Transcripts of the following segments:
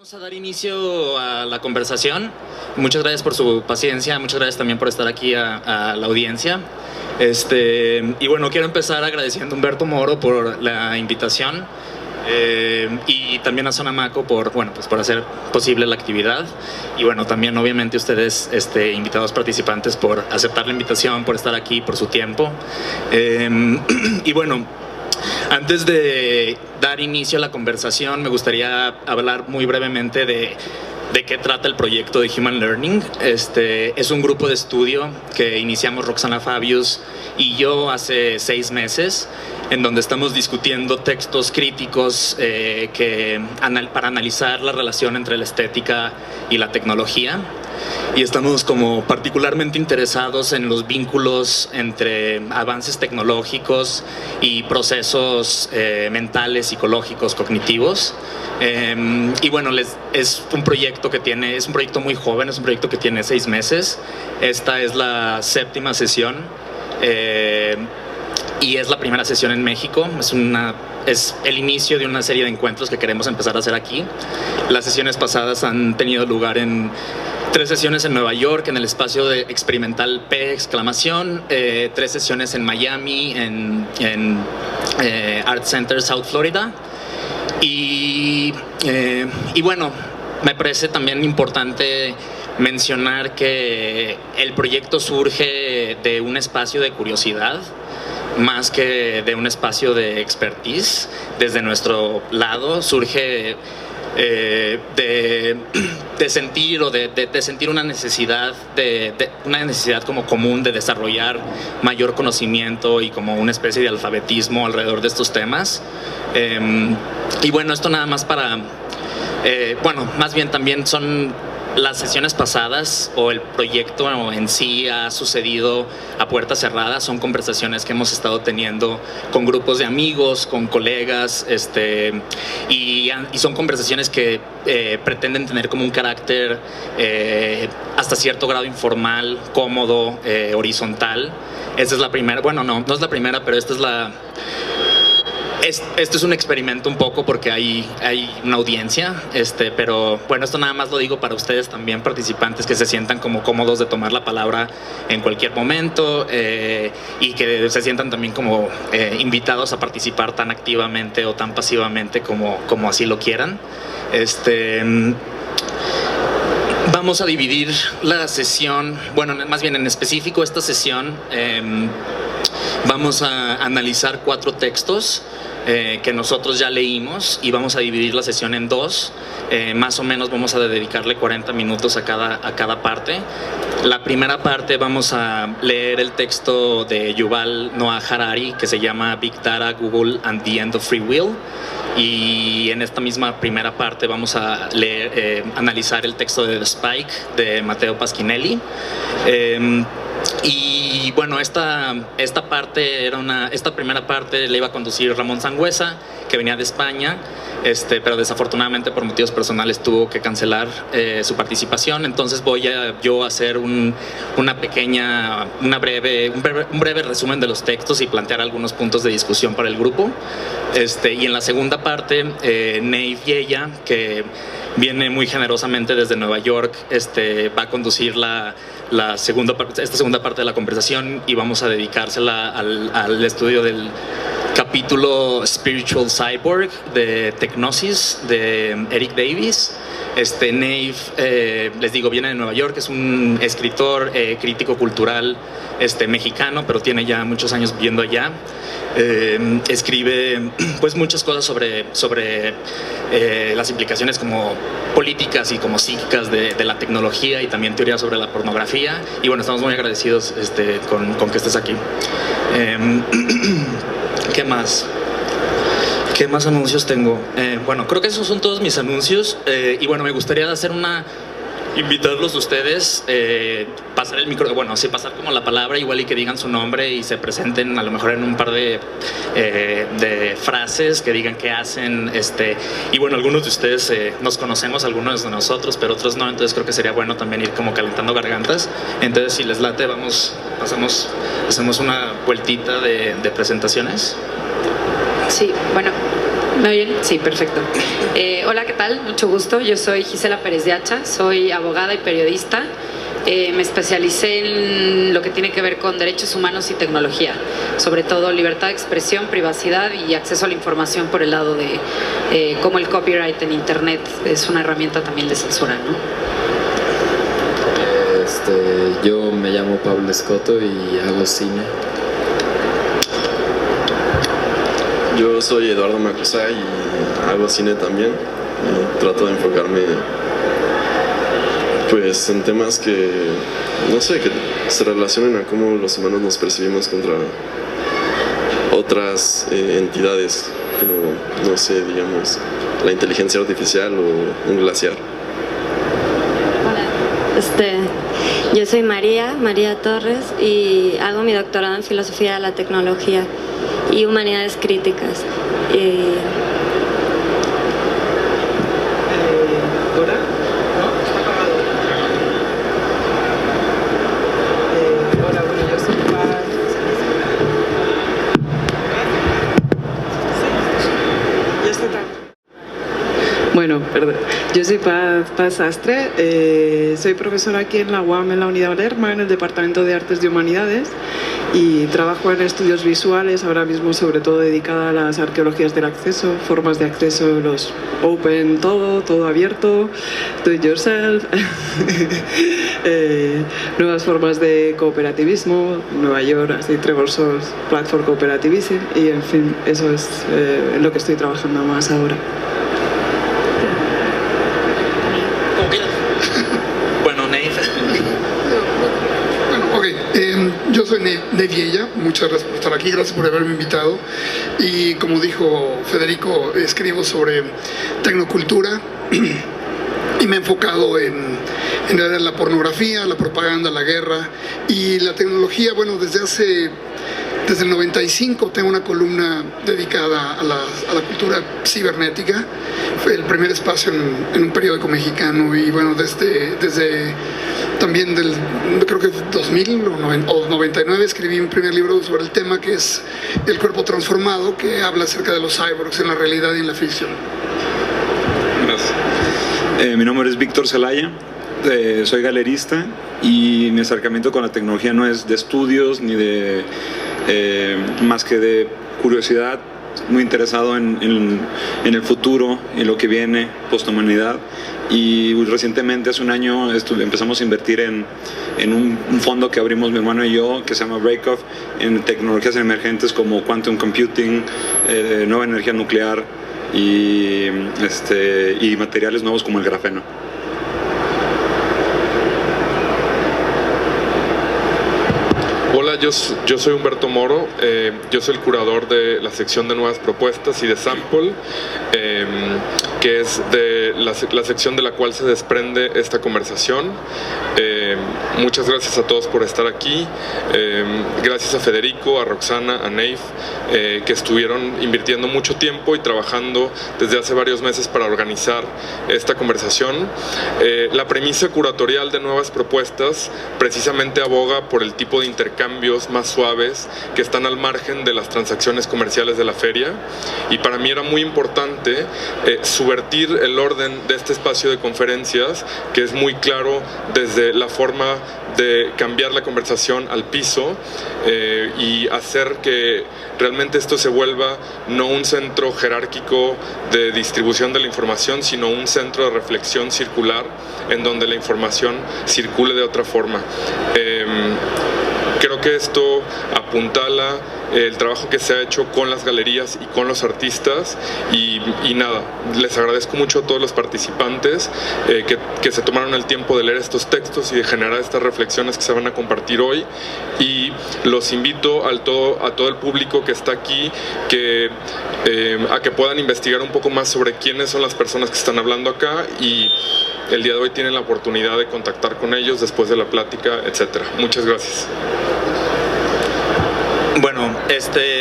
Vamos a dar inicio a la conversación. Muchas gracias por su paciencia, muchas gracias también por estar aquí a la audiencia. Y bueno, quiero empezar agradeciendo a Humberto Moro por la invitación y también a Sonamaco por hacer posible la actividad. Y bueno, también obviamente ustedes, invitados participantes, por aceptar la invitación, por estar aquí, por su tiempo. Y bueno, antes de dar inicio a la conversación, me gustaría hablar muy brevemente de qué trata el proyecto de Human Learning. Es un grupo de estudio que iniciamos Roxana Fabius y yo hace 6 meses, en donde estamos discutiendo textos críticos para analizar la relación entre la estética y la tecnología. Y estamos como particularmente interesados en los vínculos entre avances tecnológicos y procesos mentales, psicológicos, cognitivos. Y bueno, es un proyecto es un proyecto muy joven, es un proyecto que tiene 6 meses. Esta es la 7ª sesión y es la primera sesión en México. Es el inicio de una serie de encuentros que queremos empezar a hacer aquí. Las sesiones pasadas han tenido lugar en 3 sesiones en Nueva York, en el espacio de experimental P! 3 sesiones en Miami, en Art Center South Florida. Y bueno, me parece también importante mencionar que el proyecto surge de un espacio de curiosidad, más que de un espacio de expertise. Desde nuestro lado surge de sentir de sentir una necesidad como común de desarrollar mayor conocimiento y como una especie de alfabetismo alrededor de estos temas. Y bueno, esto nada más más bien también son las sesiones pasadas, o el proyecto en sí ha sucedido a puertas cerradas. Son conversaciones que hemos estado teniendo con grupos de amigos, con colegas, y son conversaciones que pretenden tener como un carácter hasta cierto grado informal, cómodo, horizontal. Esta es la primera, no es la primera, pero esta es un experimento un poco porque hay una audiencia, pero bueno, esto nada más lo digo para ustedes también, participantes, que se sientan como cómodos de tomar la palabra en cualquier momento, y que se sientan también como invitados a participar tan activamente o tan pasivamente como así lo quieran. Vamos a dividir la sesión, más bien en específico esta sesión, vamos a analizar 4 textos que nosotros ya leímos, y vamos a dividir la sesión en 2. Más o menos vamos a dedicarle 40 minutos a cada parte. La primera parte vamos a leer el texto de Yuval Noah Harari, que se llama Big Data, Google and the End of Free Will. Y en esta misma primera parte vamos a analizar el texto de The Spike de Matteo Pasquinelli. Y bueno, esta primera parte la iba a conducir Ramón Sangüesa, que venía de España, pero desafortunadamente por motivos personales tuvo que cancelar su participación. Entonces voy a hacer un breve resumen de los textos y plantear algunos puntos de discusión para el grupo. Y en la segunda parte, Nave Yeya, que viene muy generosamente desde Nueva York, va a conducir esta segunda parte de la conversación, y vamos a dedicársela al estudio del capítulo Spiritual Cyborg de Technosis de Eric Davis. Nave, les digo, viene de Nueva York, es un escritor, crítico cultural mexicano, pero tiene ya muchos años viviendo allá. Escribe pues muchas cosas sobre las implicaciones como políticas y como psíquicas de la tecnología, y también teoría sobre la pornografía. Y bueno, estamos muy agradecidos con que estés aquí. ¿Qué más? ¿Qué más anuncios tengo? Bueno, creo que esos son todos mis anuncios. Y bueno, me gustaría invitarlos a ustedes, pasar el micro, pasar como la palabra, igual, y que digan su nombre y se presenten a lo mejor en un par de frases, que digan qué hacen. Y bueno, algunos de ustedes nos conocemos, algunos de nosotros, pero otros no, entonces creo que sería bueno también ir como calentando gargantas. Entonces, si les late, hacemos una vueltita de presentaciones. Sí, bueno, ¿Me oyen? Sí, perfecto. Hola, ¿qué tal? Mucho gusto. Yo soy Gisela Pérez de Hacha, soy abogada y periodista. Me especialicé en lo que tiene que ver con derechos humanos y tecnología, sobre todo libertad de expresión, privacidad y acceso a la información por el lado de cómo el copyright en Internet es una herramienta también de censura, ¿no? Yo me llamo Pablo Escoto y hago cine. Yo soy Eduardo Macusá y hago cine también. Y trato de enfocarme pues en temas que, no sé, que se relacionen a cómo los humanos nos percibimos contra otras entidades, como, no sé, digamos, la inteligencia artificial o un glaciar. Yo soy María Torres, y hago mi doctorado en Filosofía de la Tecnología y Humanidades Críticas. ¿Ahora? ¿No? Está apagado. Hola, bueno, yo soy Paz. ¿Ya está tarde? Bueno, perdón. Yo soy Paz Sastre, soy profesora aquí en la UAM, en la Unidad Lerma, en el Departamento de Artes y Humanidades, y trabajo en estudios visuales, ahora mismo sobre todo dedicada a las arqueologías del acceso, formas de acceso, los open, todo abierto, do it yourself, nuevas formas de cooperativismo, Nueva York, así Trevor Soul's Platform Cooperativism, y en fin, eso es en lo que estoy trabajando más ahora. Bueno, Nate. Bueno, ok. Yo soy Nate Viella, muchas gracias por estar aquí, gracias por haberme invitado. Y como dijo Federico, escribo sobre tecnocultura y me he enfocado en la pornografía, la propaganda, la guerra y la tecnología. Bueno, desde el 95 tengo una columna dedicada a la cultura cibernética. Fue el primer espacio en un periódico mexicano, y bueno, desde también creo que 2000 o 99 escribí un primer libro sobre el tema, que es El cuerpo transformado, que habla acerca de los cyborgs en la realidad y en la ficción. Gracias. Mi nombre es Víctor Zelaya, soy galerista, y mi acercamiento con la tecnología no es de estudios ni de más que de curiosidad, muy interesado en el futuro, en lo que viene, posthumanidad. Y recientemente, hace un año, empezamos a invertir en un fondo que abrimos mi hermano y yo, que se llama Breakoff, en tecnologías emergentes como quantum computing, nueva energía nuclear y materiales nuevos como el grafeno. Hola, yo soy Humberto Moro, yo soy el curador de la sección de nuevas propuestas y de Sample, que es de la sección de la cual se desprende esta conversación. Muchas gracias a todos por estar aquí, gracias a Federico, a Roxana, a Neif, que estuvieron invirtiendo mucho tiempo y trabajando desde hace varios meses para organizar esta conversación. La premisa curatorial de nuevas propuestas precisamente aboga por el tipo de intercambios más suaves que están al margen de las transacciones comerciales de la feria, y para mí era muy importante subvertir el orden de este espacio de conferencias, que es muy claro desde la forma de cambiar la conversación al piso y hacer que realmente esto se vuelva no un centro jerárquico de distribución de la información, sino un centro de reflexión circular en donde la información circule de otra forma. Creo que esto apuntala el trabajo que se ha hecho con las galerías y con los artistas, y nada, les agradezco mucho a todos los participantes que se tomaron el tiempo de leer estos textos y de generar estas reflexiones que se van a compartir hoy, y los invito a todo el público que está aquí a que puedan investigar un poco más sobre quiénes son las personas que están hablando acá, y el día de hoy tienen la oportunidad de contactar con ellos después de la plática, etcétera. Muchas gracias. Bueno,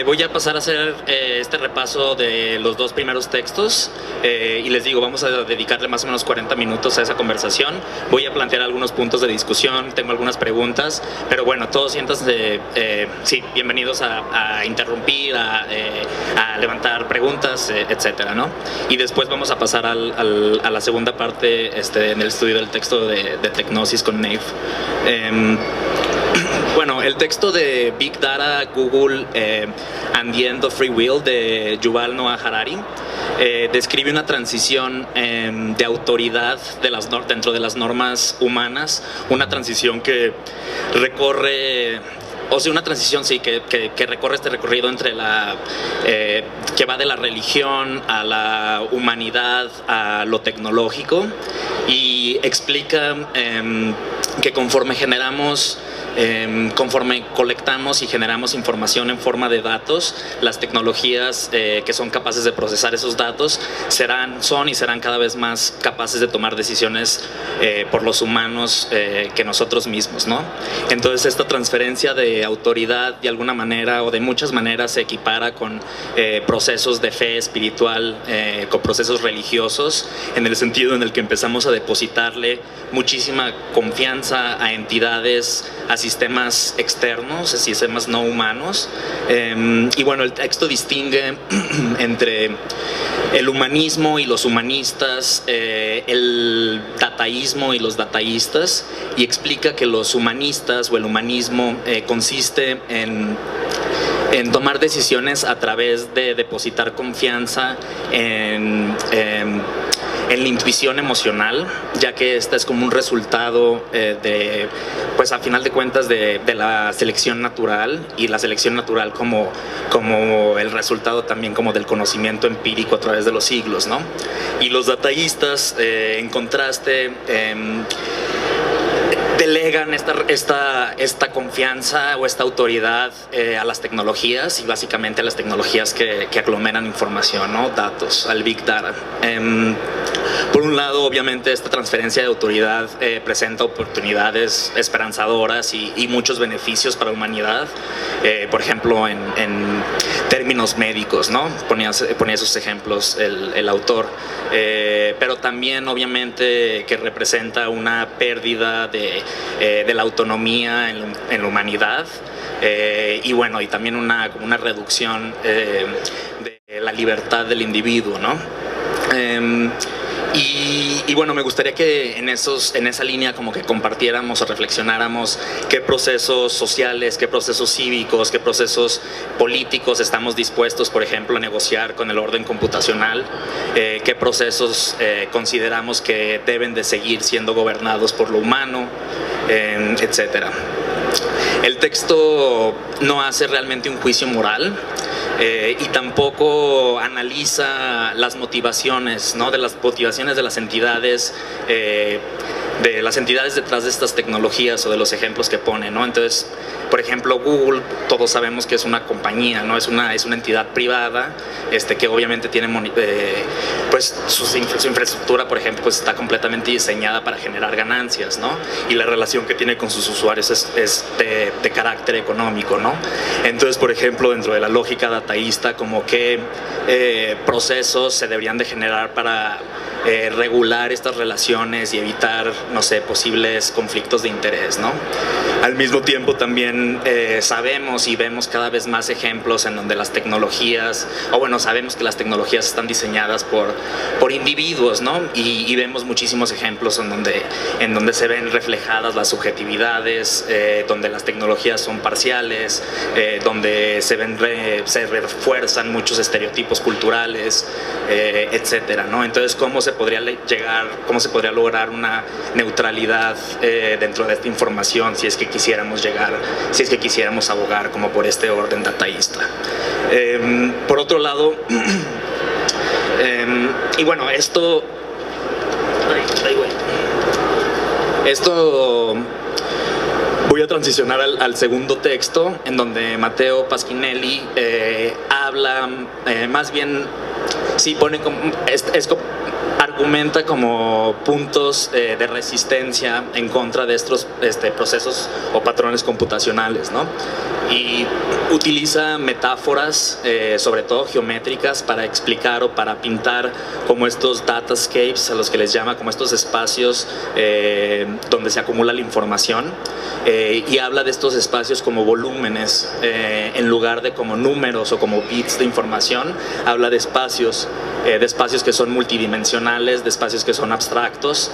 voy a pasar a hacer este repaso de los dos primeros textos y les digo, vamos a dedicarle más o menos 40 minutos a esa conversación. Voy a plantear algunos puntos de discusión, tengo algunas preguntas, pero bueno, todos siéntanse, sí, bienvenidos a interrumpir, a levantar preguntas, etcétera, ¿no? Y después vamos a pasar a la segunda parte en el estudio del texto de Tecnosis con Nave. Bueno, el texto de Big Data, Google and the End of Free Will de Yuval Noah Harari describe una transición de autoridad dentro de las normas humanas, una transición que recorre... O sea, una transición, sí, que recorre este recorrido entre que va de la religión a la humanidad, a lo tecnológico, y explica que conforme colectamos y generamos información en forma de datos, las tecnologías que son capaces de procesar esos datos son y serán cada vez más capaces de tomar decisiones por los humanos que nosotros mismos, ¿no? Entonces esta transferencia de autoridad de alguna manera o de muchas maneras se equipara con procesos de fe espiritual, con procesos religiosos, en el sentido en el que empezamos a depositarle muchísima confianza a entidades, a sistemas externos, a sistemas no humanos. Y bueno, el texto distingue entre el humanismo y los humanistas, el dataísmo y los dataístas, y explica que los humanistas o el humanismo consiste en tomar decisiones a través de depositar confianza en la intuición emocional, ya que esta es como un resultado pues a final de cuentas de la selección natural, y la selección natural como el resultado también como del conocimiento empírico a través de los siglos, ¿no? Y los dataístas, en contraste, delegan esta confianza o esta autoridad a las tecnologías, y básicamente a las tecnologías que aglomeran información, ¿no? Datos, al Big Data. Por un lado, obviamente, esta transferencia de autoridad presenta oportunidades esperanzadoras y muchos beneficios para la humanidad, por ejemplo, en términos médicos, ¿no? Ponía esos ejemplos el autor, pero también, obviamente, que representa una pérdida de la autonomía en la humanidad, y bueno, y también una reducción de la libertad del individuo, ¿no? Y bueno, me gustaría que en esa línea como que compartiéramos o reflexionáramos qué procesos sociales, qué procesos cívicos, qué procesos políticos estamos dispuestos, por ejemplo, a negociar con el orden computacional, qué procesos consideramos que deben de seguir siendo gobernados por lo humano, etcétera. El texto no hace realmente un juicio moral, y tampoco analiza las motivaciones, ¿no? De las motivaciones de las entidades detrás de estas tecnologías o de los ejemplos que pone, ¿no? Entonces, por ejemplo, Google, todos sabemos que es una compañía, ¿no? Es una entidad privada, que obviamente tiene pues su infraestructura, por ejemplo, pues está completamente diseñada para generar ganancias, ¿no? Y la relación que tiene con sus usuarios es de carácter económico, ¿no? Entonces, por ejemplo, dentro de la lógica dataísta, como qué procesos se deberían de generar para regular estas relaciones y evitar, no sé, posibles conflictos de interés, ¿no? Al mismo tiempo también sabemos y vemos cada vez más ejemplos en donde las tecnologías, sabemos que las tecnologías están diseñadas por individuos, ¿no? Y vemos muchísimos ejemplos en donde se ven reflejadas las subjetividades, donde las tecnologías son parciales, donde se refuerzan muchos estereotipos culturales, etcétera, ¿no? Entonces, ¿cómo se podría lograr una neutralidad dentro de esta información si es que quisiéramos abogar como por este orden dataísta? Por otro lado, y bueno, esto voy a transicionar al segundo texto, en donde Matteo Pasquinelli habla, más bien, sí, argumenta como puntos de resistencia en contra de estos procesos o patrones computacionales, ¿no? Y utiliza metáforas, sobre todo geométricas, para explicar o para pintar como estos datascapes, a los que les llama, como estos espacios donde se acumula la información, y habla de estos espacios como volúmenes, en lugar de como números o como bits de información. Habla de espacios que son multidimensionales, de espacios que son abstractos,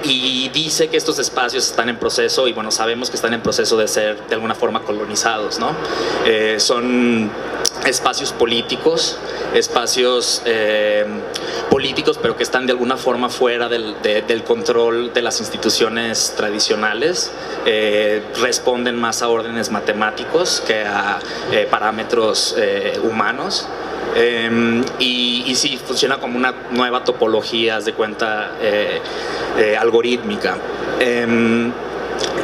y dice que estos espacios están en proceso, y bueno, sabemos que están en proceso de ser de alguna forma colonizados, ¿no? Son espacios políticos, pero que están de alguna forma fuera del control de las instituciones tradicionales, responden más a órdenes matemáticos que a parámetros humanos. Y sí, funciona como una nueva topología, haz de cuenta, algorítmica.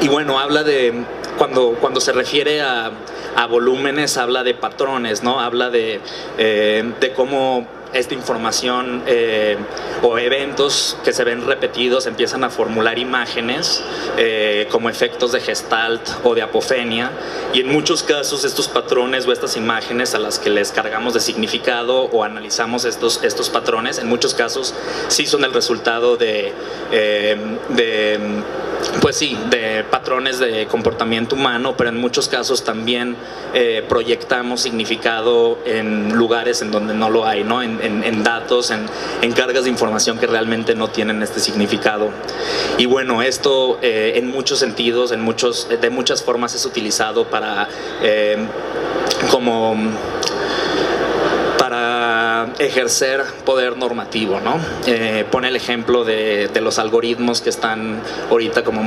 Y bueno, habla de, cuando se refiere a volúmenes, habla de patrones, ¿no? Habla de cómo esta información o eventos que se ven repetidos empiezan a formular imágenes como efectos de gestalt o de apofenia, y en muchos casos estos patrones o estas imágenes a las que les cargamos de significado o analizamos estos patrones, en muchos casos sí son el resultado de patrones de comportamiento humano, pero en muchos casos también proyectamos significado en lugares en donde no lo hay, ¿no? En datos, en cargas de información que realmente no tienen este significado. Y bueno, esto en muchos sentidos, de muchas formas es utilizado para ejercer poder normativo, ¿no? Pone el ejemplo de los algoritmos que están ahorita como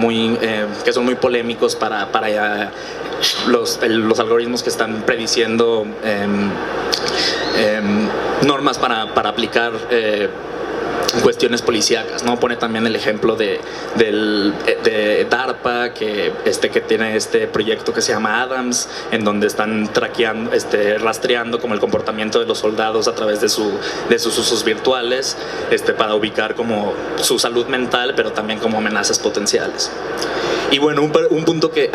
que son muy polémicos para los algoritmos que están prediciendo normas para aplicar cuestiones policíacas, ¿no? Pone también el ejemplo de DARPA, que tiene este proyecto que se llama Adams, en donde están rastreando como el comportamiento de los soldados a través de sus usos virtuales, para ubicar como su salud mental, pero también como amenazas potenciales. Y bueno, un punto que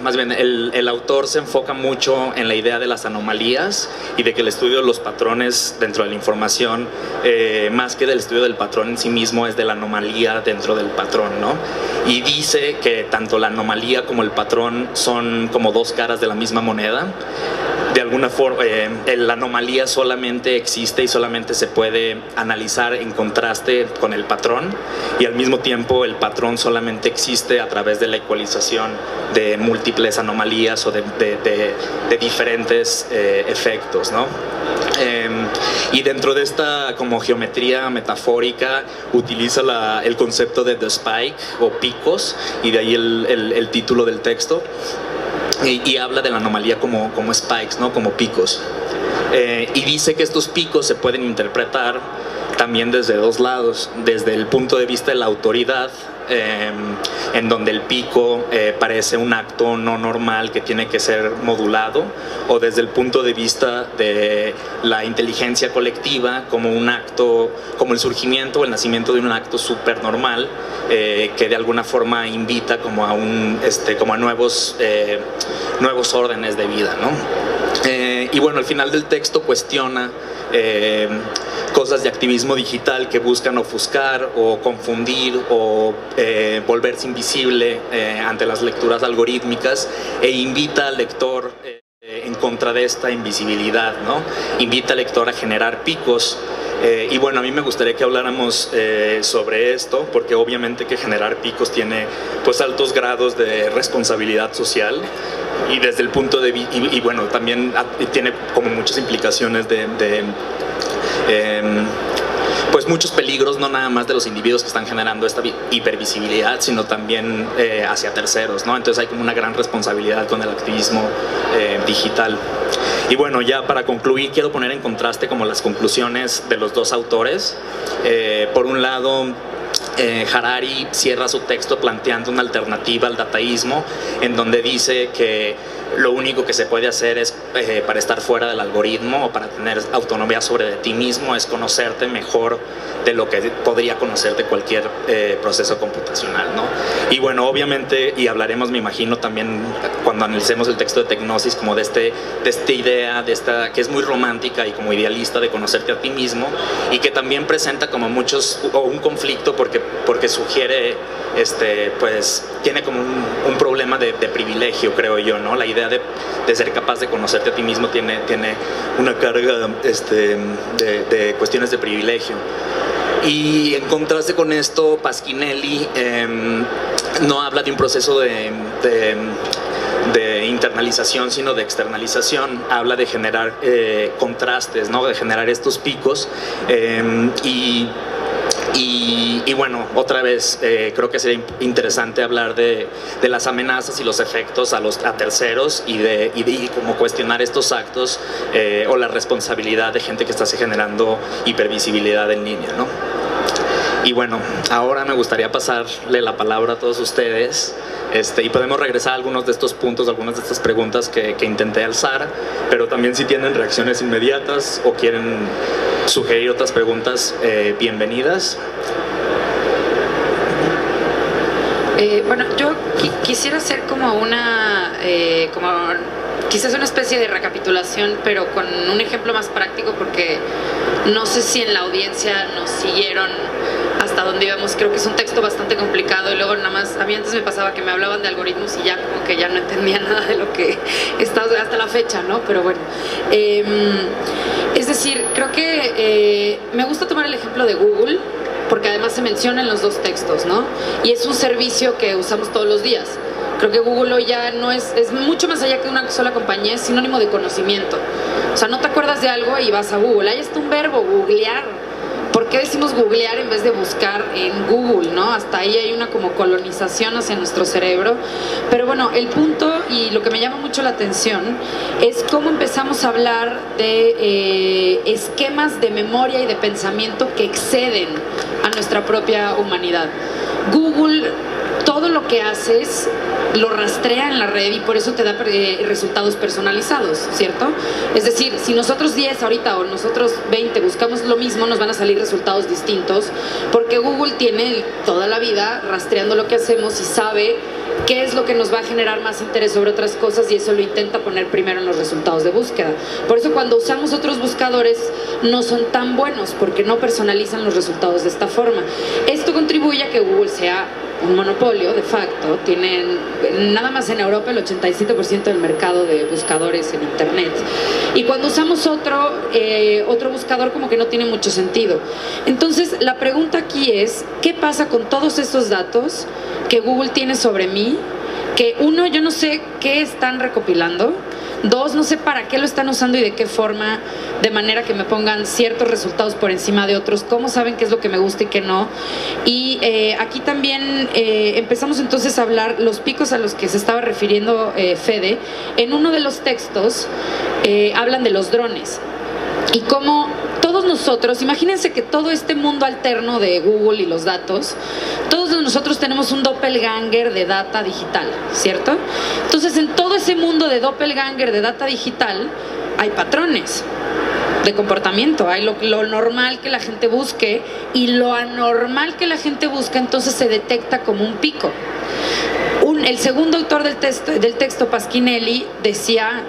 más bien el autor se enfoca mucho en la idea de las anomalías y de que el estudio de los patrones dentro de la información, más que del estudio del patrón en sí mismo, es de la anomalía dentro del patrón, ¿no? Y dice que tanto la anomalía como el patrón son como dos caras de la misma moneda. De alguna forma, la anomalía solamente existe y solamente se puede analizar en contraste con el patrón, y al mismo tiempo el patrón solamente existe a través de la ecualización de múltiples anomalías o de diferentes efectos, ¿no? Y dentro de esta como geometría metafórica utiliza el concepto de the spike o picos, y de ahí el título del texto. Y habla de la anomalía como spikes, ¿no? Como picos. Y dice que estos picos se pueden interpretar también desde dos lados: desde el punto de vista de la autoridad, en donde el pico parece un acto no normal que tiene que ser modulado, o desde el punto de vista de la inteligencia colectiva como un acto, como el surgimiento o el nacimiento de un acto supernormal, que de alguna forma invita como a nuevos órdenes de vida, ¿no? Y bueno, al final del texto cuestiona cosas de activismo digital que buscan ofuscar o confundir o volverse invisible ante las lecturas algorítmicas, e invita al lector en contra de esta invisibilidad, ¿no? Invita al lector a generar picos. Y bueno, a mí me gustaría que habláramos sobre esto, porque obviamente que generar picos tiene pues altos grados de responsabilidad social, y desde el punto de vista, y bueno, también tiene como muchas implicaciones pues muchos peligros, no nada más de los individuos que están generando esta hipervisibilidad, sino también hacia terceros, ¿no? Entonces hay como una gran responsabilidad con el activismo digital. Y bueno, ya para concluir, quiero poner en contraste como las conclusiones de los dos autores. Por un lado, Harari cierra su texto planteando una alternativa al dataísmo, en donde dice que lo único que se puede hacer es, para estar fuera del algoritmo o para tener autonomía sobre ti mismo, es conocerte mejor de lo que podría conocerte cualquier proceso computacional, ¿no? Y bueno, obviamente, y hablaremos, me imagino, también cuando analicemos el texto de Tecnosis, como de esta idea, que es muy romántica y como idealista de conocerte a ti mismo, y que también presenta como un conflicto porque sugiere, pues tiene como un problema de privilegio, creo yo, ¿no? La idea de ser capaz de conocerte a ti mismo tiene una carga de cuestiones de privilegio. Y en contraste con esto, Pasquinelli no habla de un proceso de internalización, sino de externalización. Habla de generar contrastes, ¿no? De generar estos picos, y bueno, otra vez creo que sería interesante hablar de las amenazas y los efectos a terceros y como cuestionar estos actos o la responsabilidad de gente que está generando hipervisibilidad en línea, ¿no? Y bueno, ahora me gustaría pasarle la palabra a todos ustedes, y podemos regresar a algunos de estos puntos, algunas de estas preguntas que intenté alzar, pero también si tienen reacciones inmediatas o quieren sugerir otras preguntas, bienvenidas. Bueno, yo quisiera hacer como quizás una especie de recapitulación, pero con un ejemplo más práctico, porque no sé si en la audiencia nos siguieron hasta donde íbamos. Creo que es un texto bastante complicado, y luego nada más, a mí antes me pasaba que me hablaban de algoritmos y ya como que ya no entendía nada de lo que está hasta la fecha, ¿no? Pero bueno, es decir, creo que me gusta tomar el ejemplo de Google, porque además se menciona en los dos textos, ¿no? Y es un servicio que usamos todos los días. Creo que Google hoy ya no es mucho más allá que una sola compañía, es sinónimo de conocimiento. O sea, no te acuerdas de algo y vas a Google. Ahí está un verbo, googlear. ¿Por qué decimos googlear en vez de buscar en Google, no? Hasta ahí hay una como colonización hacia nuestro cerebro. Pero bueno, el punto y lo que me llama mucho la atención es cómo empezamos a hablar de esquemas de memoria y de pensamiento que exceden a nuestra propia humanidad. Google, todo lo que haces lo rastrea en la red y por eso te da resultados personalizados, ¿cierto? Es decir, si nosotros 10 ahorita o nosotros 20 buscamos lo mismo, nos van a salir resultados distintos, porque Google tiene toda la vida rastreando lo que hacemos y sabe qué es lo que nos va a generar más interés sobre otras cosas, y eso lo intenta poner primero en los resultados de búsqueda. Por eso cuando usamos otros buscadores no son tan buenos, porque no personalizan los resultados de esta forma. Esto contribuye a que Google sea un monopolio de facto. Tienen nada más en Europa el 87% del mercado de buscadores en internet, y cuando usamos otro buscador como que no tiene mucho sentido. Entonces la pregunta aquí es, ¿qué pasa con todos estos datos que Google tiene sobre mí? Que uno, yo no sé qué están recopilando. Dos, no sé para qué lo están usando y de qué forma, de manera que me pongan ciertos resultados por encima de otros. ¿Cómo saben qué es lo que me gusta y qué no? Y aquí también empezamos entonces a hablar los picos a los que se estaba refiriendo Fede. En uno de los textos hablan de los drones y cómo todos nosotros, imagínense que todo este mundo alterno de Google y los datos, todos nosotros tenemos un doppelganger de data digital, ¿cierto? Entonces, en todo ese mundo de doppelganger de data digital hay patrones de comportamiento, hay lo normal que la gente busque, y lo anormal que la gente busca entonces se detecta como un pico. El segundo autor del texto, Pasquinelli, decía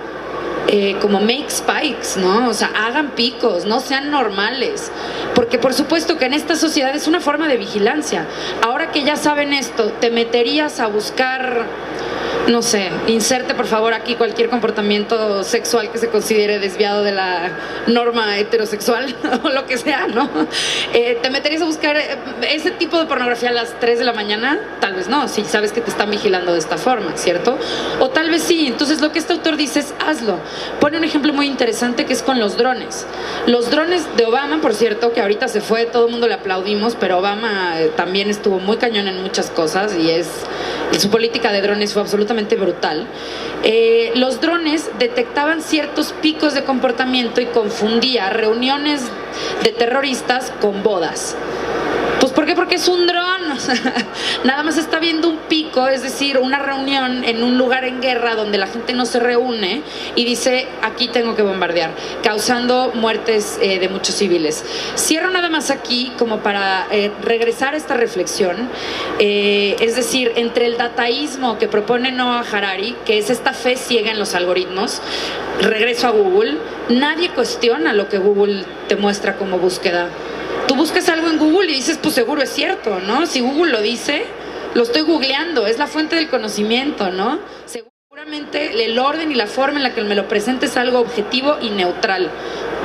como make spikes, ¿no? O sea, hagan picos, no sean normales, porque por supuesto que en esta sociedad es una forma de vigilancia. Ahora que ya saben esto, ¿te meterías a buscar, no sé, inserte por favor aquí cualquier comportamiento sexual que se considere desviado de la norma heterosexual o lo que sea, ¿no? ¿Te meterías a buscar ese tipo de pornografía a las 3 de la mañana? Tal vez no, si sabes que te están vigilando de esta forma, ¿cierto? O tal vez sí. Entonces lo que este autor dice es hazlo. Pone un ejemplo muy interesante que es con los drones. Los drones de Obama, por cierto, que ahorita se fue, todo el mundo le aplaudimos, pero Obama también estuvo muy cañón en muchas cosas, y su política de drones fue absolutamente brutal. Los drones detectaban ciertos picos de comportamiento y confundía reuniones de terroristas con bodas. Pues ¿por qué? Porque es un dron? O sea, nada más está viendo un pico, es decir, una reunión en un lugar en guerra donde la gente no se reúne y dice, aquí tengo que bombardear, causando muertes de muchos civiles. Cierro nada más aquí como para regresar a esta reflexión, es decir, entre el dataísmo que propone Noah Harari, que es esta fe ciega en los algoritmos, regreso a Google, nadie cuestiona lo que Google te muestra como búsqueda. Tú buscas algo en Google y dices, pues seguro es cierto, ¿no? Si Google lo dice, lo estoy googleando, es la fuente del conocimiento, ¿no? Seguramente el orden y la forma en la que me lo presenta es algo objetivo y neutral.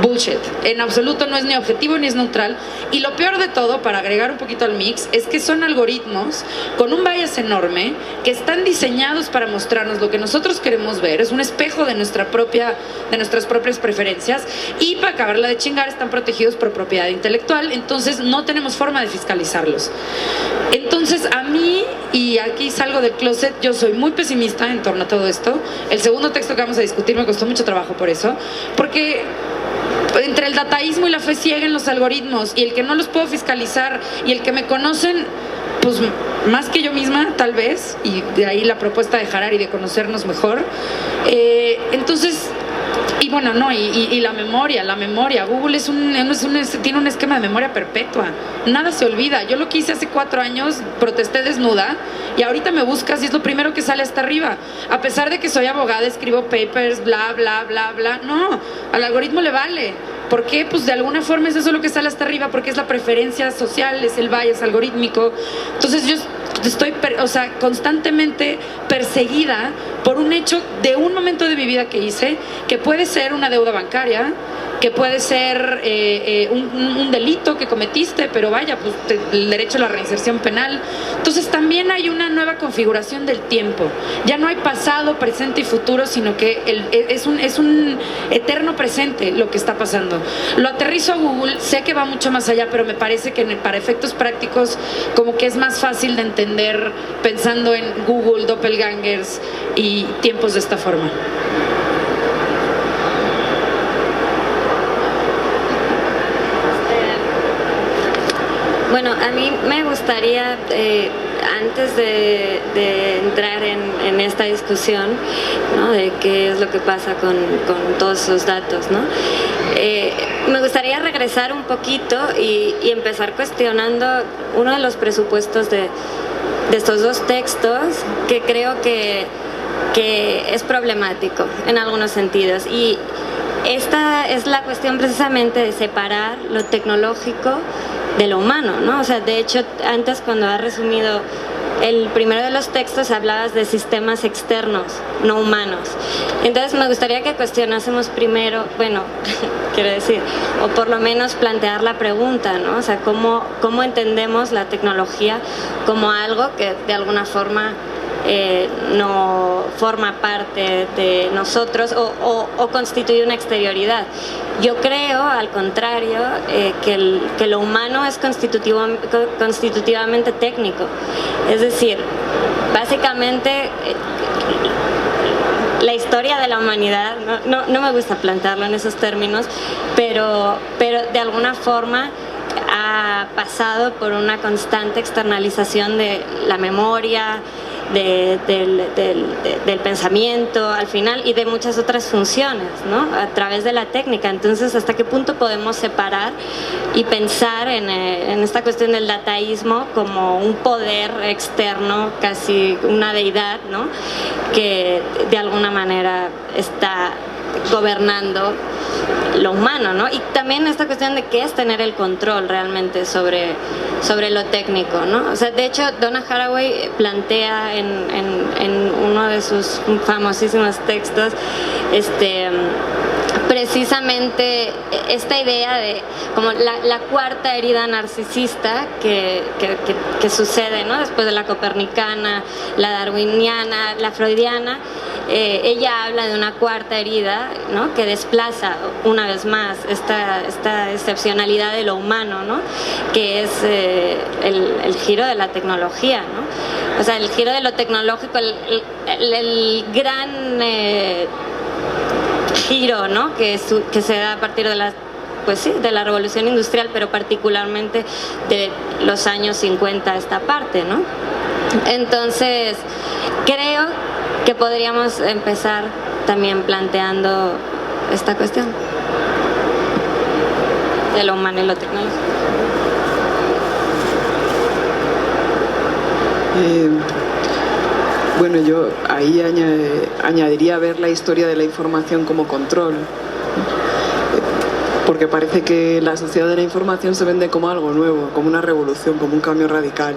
Bullshit. En absoluto no es ni objetivo ni es neutral. Y lo peor de todo, para agregar un poquito al mix, es que son algoritmos con un bias enorme que están diseñados para mostrarnos lo que nosotros queremos ver. Es un espejo de nuestras propias preferencias. Y para acabarla de chingar, están protegidos por propiedad intelectual. Entonces no tenemos forma de fiscalizarlos. Entonces a mí, y aquí salgo del closet, yo soy muy pesimista en torno a todo esto. El segundo texto que vamos a discutir me costó mucho trabajo por eso. Porque entre el dataísmo y la fe ciega en los algoritmos y el que no los puedo fiscalizar y el que me conocen, pues más que yo misma tal vez, y de ahí la propuesta de Harari de conocernos mejor, entonces, y bueno, no, y la memoria, Google tiene un esquema de memoria perpetua, nada se olvida. Yo lo que hice hace 4 años, protesté desnuda, y ahorita me buscas y es lo primero que sale hasta arriba, a pesar de que soy abogada, escribo papers, bla, bla, bla, bla, no, al algoritmo le vale. ¿Por qué? Pues de alguna forma es eso lo que sale hasta arriba, porque es la preferencia social, es el bias algorítmico. Entonces yo estoy, constantemente perseguida por un hecho de un momento de mi vida que hice, que puede ser una deuda bancaria, que puede ser un delito que cometiste, pero vaya, pues el derecho a la reinserción penal. Entonces también hay una nueva configuración del tiempo. Ya no hay pasado, presente y futuro, sino que es un eterno presente lo que está pasando. Lo aterrizo a Google, sé que va mucho más allá, pero me parece que para efectos prácticos como que es más fácil de entender pensando en Google, doppelgangers y tiempos de esta forma. Bueno, a mí me gustaría, antes de entrar en esta discusión, ¿no?, de qué es lo que pasa con todos esos datos, ¿no?, me gustaría regresar un poquito y empezar cuestionando uno de los presupuestos de estos dos textos, que creo que es problemático en algunos sentidos. Y esta es la cuestión precisamente de separar lo tecnológico de lo humano, ¿no? O sea, de hecho, antes, cuando has resumido el primero de los textos, hablabas de sistemas externos, no humanos. Entonces me gustaría que cuestionásemos primero, bueno, quiero decir, o por lo menos plantear la pregunta, ¿no? O sea, ¿cómo entendemos la tecnología como algo que de alguna forma no forma parte de nosotros o constituye una exterioridad? Yo creo, al contrario, que lo humano es constitutivamente técnico. Es decir, básicamente la historia de la humanidad, no me gusta plantearlo en esos términos, pero de alguna forma ha pasado por una constante externalización de la memoria, del pensamiento al final, y de muchas otras funciones, ¿no?, a través de la técnica. Entonces, ¿hasta qué punto podemos separar y pensar en esta cuestión del dataísmo como un poder externo, casi una deidad, ¿no?, que de alguna manera está gobernando lo humano, ¿no? Y también esta cuestión de qué es tener el control realmente sobre lo técnico, ¿no? O sea, de hecho, Donna Haraway plantea en uno de sus famosísimos textos precisamente esta idea de como la cuarta herida narcisista que sucede, ¿no?, después de la copernicana, la darwiniana, la freudiana. Ella habla de una cuarta herida, ¿no?, que desplaza una vez más esta excepcionalidad de lo humano, ¿no?, que es el giro de la tecnología, ¿no? O sea, el giro de lo tecnológico, el gran giro, ¿no?, que se da a partir de la pues sí, de la revolución industrial, pero particularmente de los años 50 a esta parte, ¿no? Entonces, creo que podríamos empezar también planteando esta cuestión de lo humano y lo tecnológico. Bueno, yo ahí añadiría ver la historia de la información como control, porque parece que la sociedad de la información se vende como algo nuevo, como una revolución, como un cambio radical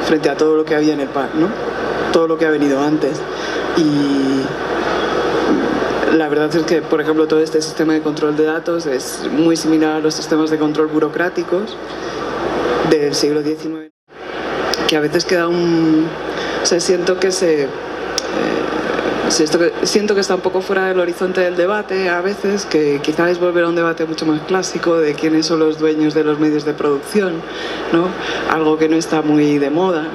frente a todo lo que había en el PAC, ¿no? Todo lo que ha venido antes. Y la verdad es que, por ejemplo, todo este sistema de control de datos es muy similar a los sistemas de control burocráticos del siglo XIX, que a veces queda siento que siento que está un poco fuera del horizonte del debate a veces, que quizás es volver a un debate mucho más clásico de quiénes son los dueños de los medios de producción, ¿no? Algo que no está muy de moda, ¿no?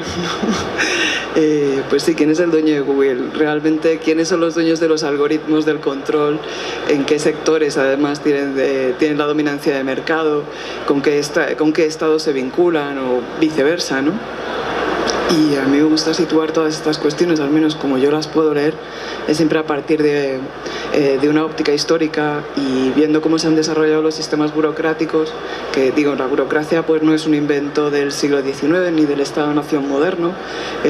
Pues sí, ¿quién es el dueño de Google? Realmente, ¿quiénes son los dueños de los algoritmos del control? ¿En qué sectores además tienen la dominancia de mercado? ¿Con qué estados se vinculan o viceversa, ¿no? Y a mí me gusta situar todas estas cuestiones, al menos como yo las puedo leer, es siempre a partir de una óptica histórica y viendo cómo se han desarrollado los sistemas burocráticos, que digo, la burocracia pues no es un invento del siglo XIX ni del Estado-nación moderno,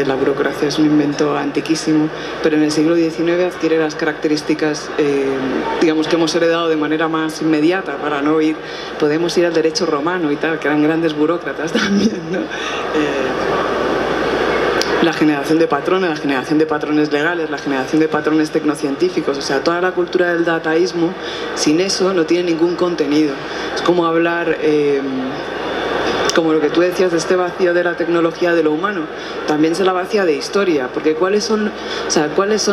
la burocracia es un invento antiquísimo, pero en el siglo XIX adquiere las características, digamos, que hemos heredado de manera más inmediata, para no ir, podemos ir al derecho romano y tal, que eran grandes burócratas también, ¿no? La generación de patrones legales, la generación de patrones tecnocientíficos, o sea, toda la cultura del dataísmo, sin eso no tiene ningún contenido. Es como hablar, como lo que tú decías de este vacío de la tecnología de lo humano, también se la vacía de historia, porque ¿cuáles son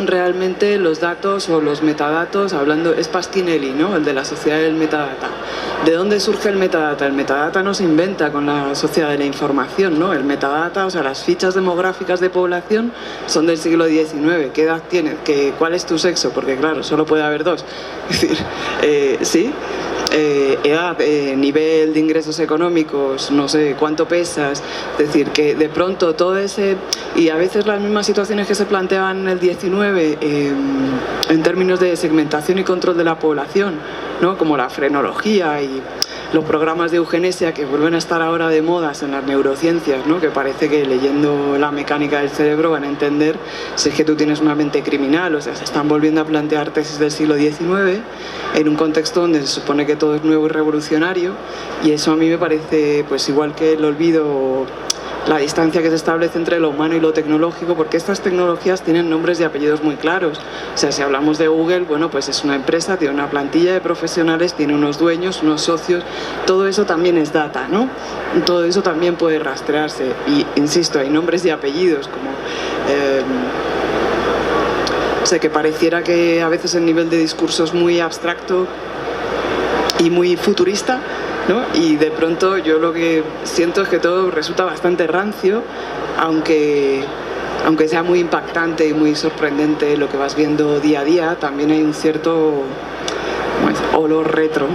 realmente los datos o los metadatos? Hablando, es Pastinelli, ¿no? El de la sociedad del metadata. ¿De dónde surge el metadata? El metadata no se inventa con la sociedad de la información, ¿no? El metadata, o sea, las fichas demográficas de población son del siglo XIX. ¿Qué edad tienes? ¿Cuál es tu sexo? Porque claro, solo puede haber dos. Es decir, ¿sí? Edad, nivel de ingresos económicos, no sé, cuánto pesas, es decir, que de pronto todo ese, y a veces las mismas situaciones que se planteaban en el 19 en términos de segmentación y control de la población, ¿no? Como la frenología y los programas de eugenesia que vuelven a estar ahora de modas en las neurociencias, ¿no? Que parece que leyendo la mecánica del cerebro van a entender si es que tú tienes una mente criminal, o sea, se están volviendo a plantear tesis del siglo XIX en un contexto donde se supone que todo es nuevo y revolucionario, y eso a mí me parece, pues igual que el olvido, la distancia que se establece entre lo humano y lo tecnológico, porque estas tecnologías tienen nombres y apellidos muy claros. O sea, si hablamos de Google, bueno, pues es una empresa, tiene una plantilla de profesionales, tiene unos dueños, unos socios, todo eso también es data, ¿no? Todo eso también puede rastrearse y, insisto, hay nombres y apellidos como... o sea, que pareciera que a veces el nivel de discurso es muy abstracto y muy futurista, ¿no? Y de pronto yo lo que siento es que todo resulta bastante rancio, aunque sea muy impactante y muy sorprendente lo que vas viendo día a día, también hay un cierto olor retro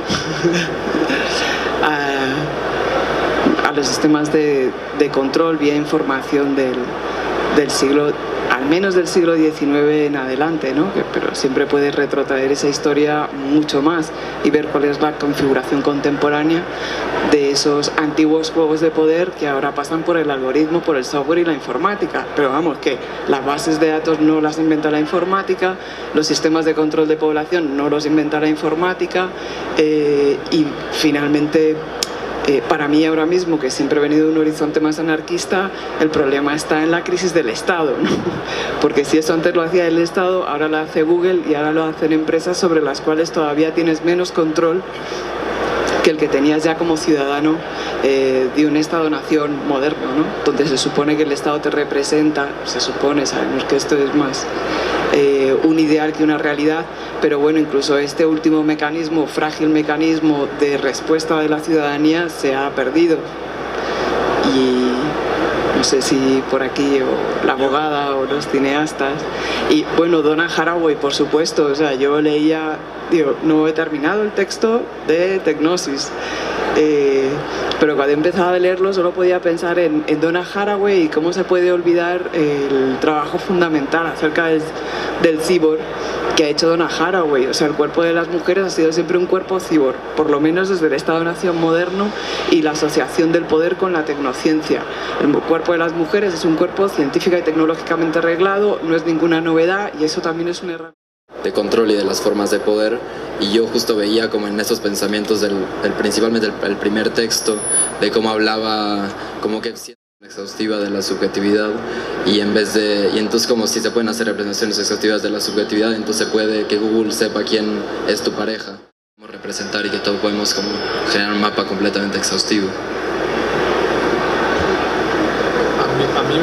a los sistemas de control vía información del siglo, al menos del siglo XIX en adelante, ¿no? Pero siempre puedes retrotraer esa historia mucho más y ver cuál es la configuración contemporánea de esos antiguos juegos de poder que ahora pasan por el algoritmo, por el software y la informática. Pero vamos, que las bases de datos no las inventa la informática, los sistemas de control de población no los inventa la informática, y finalmente... para mí ahora mismo, que siempre he venido de un horizonte más anarquista, el problema está en la crisis del Estado, ¿no? Porque si eso antes lo hacía el Estado, ahora lo hace Google y ahora lo hacen empresas sobre las cuales todavía tienes menos control que el que tenías ya como ciudadano de un Estado-nación moderno, ¿no? Donde se supone que el Estado te representa, se supone, sabemos que esto es más un ideal que una realidad, pero bueno, incluso este último mecanismo, frágil mecanismo de respuesta de la ciudadanía se ha perdido. no sé si por aquí, o La abogada o Los cineastas. Y bueno, Donna Haraway, por supuesto, o sea, yo leía, digo, no he terminado el texto de Tecnosis, pero cuando he empezado a leerlo solo podía pensar en Donna Haraway y cómo se puede olvidar el trabajo fundamental acerca del cyborg que ha hecho Donna Haraway. O sea, el cuerpo de las mujeres ha sido siempre un cuerpo cyborg, por lo menos desde el Estado-Nación moderno y la asociación del poder con la tecnociencia. El cuerpo de las mujeres es un cuerpo científica y tecnológicamente arreglado, no es ninguna novedad, y eso también es una herramienta de control y de las formas de poder, y yo justo veía como en esos pensamientos principalmente el primer texto, de cómo hablaba como que exhaustiva de la subjetividad, y entonces como si se pueden hacer representaciones exhaustivas de la subjetividad, entonces puede que Google sepa quién es tu pareja, cómo representar, y que todos podemos como generar un mapa completamente exhaustivo. A mí